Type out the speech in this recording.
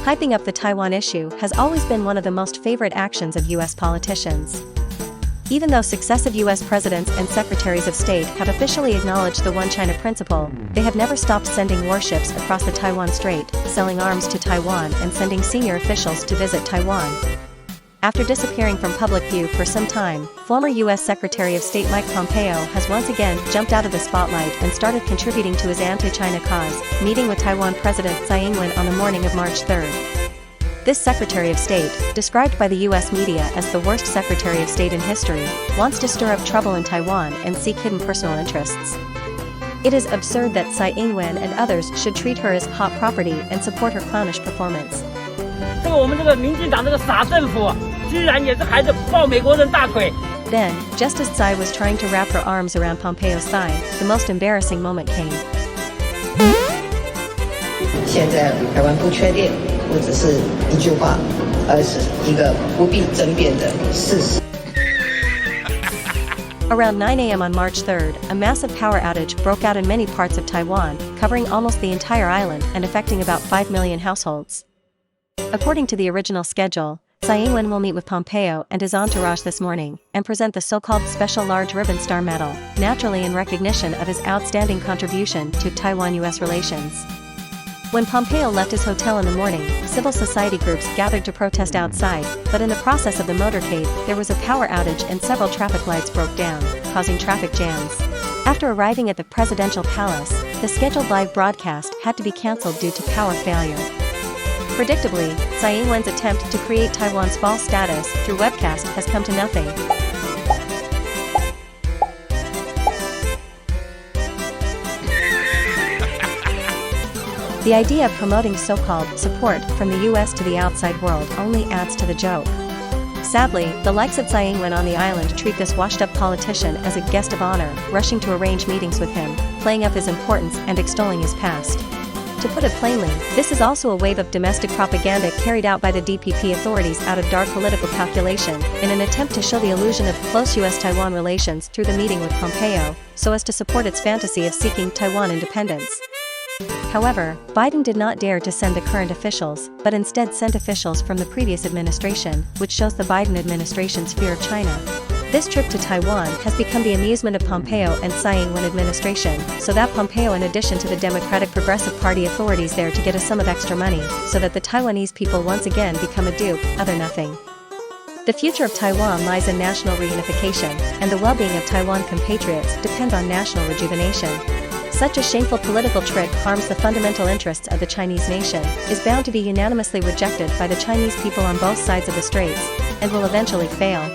Hyping up the Taiwan issue has always been one of the most favorite actions of U.S. politicians. Even though successive U.S. presidents and secretaries of state have officially acknowledged the One China principle, they have never stopped sending warships across the Taiwan Strait, selling arms to Taiwan and sending senior officials to visit Taiwan. After disappearing from public view for some time, former U.S. Secretary of State Mike Pompeo has once again jumped out of the spotlight and started contributing to his anti-China cause, meeting with Taiwan President Tsai Ing-wen on the morning of March 3. This Secretary of State, described by the U.S. media as the worst Secretary of State in history, wants to stir up trouble in Taiwan and seek hidden personal interests. It is absurd that Tsai Ing-wen and others should treat her as hot property and support her clownish performance. 这个我们这个民进党这个傻政府，居然也是还是抱美国人大腿。 Then, just as Tsai was trying to wrap her arms around Pompeo's thigh, the most embarrassing moment came. 现在台湾不确定，不只是一句话，而是一个不必争辩的事实。 Around 9 a.m. on March 3, a massive power outage broke out in many parts of Taiwan, covering almost the entire island and affecting about 5 million households. According to the original schedule, Tsai Ing-wen will meet with Pompeo and his entourage this morning, and present the so-called Special Large Ribbon Star Medal, naturally in recognition of his outstanding contribution to Taiwan-US relations. When Pompeo left his hotel in the morning, civil society groups gathered to protest outside, but in the process of the motorcade, there was a power outage and several traffic lights broke down, causing traffic jams. After arriving at the presidential palace, the scheduled live broadcast had to be cancelled due to power failure. Predictably, Tsai Ing-wen's attempt to create Taiwan's false status through webcast has come to nothing. The idea of promoting so-called support from the US to the outside world only adds to the joke. Sadly, the likes of Tsai Ing-wen on the island treat this washed-up politician as a guest of honor, rushing to arrange meetings with him, playing up his importance and extolling his past. To put it plainly, this is also a wave of domestic propaganda carried out by the DPP authorities out of dark political calculation, in an attempt to show the illusion of close US-Taiwan relations through the meeting with Pompeo, so as to support its fantasy of seeking Taiwan independence. However, Biden did not dare to send the current officials, but instead sent officials from the previous administration, which shows the Biden administration's fear of China. This trip to Taiwan has become the amusement of Pompeo and Tsai Ing-wen administration, so that Pompeo, in addition to the Democratic Progressive Party authorities there to get a sum of extra money, so that the Taiwanese people once again become a dupe, other nothing. The future of Taiwan lies in national reunification, and the well-being of Taiwan compatriots depends on national rejuvenation. Such a shameful political trick harms the fundamental interests of the Chinese nation, is bound to be unanimously rejected by the Chinese people on both sides of the straits, and will eventually fail.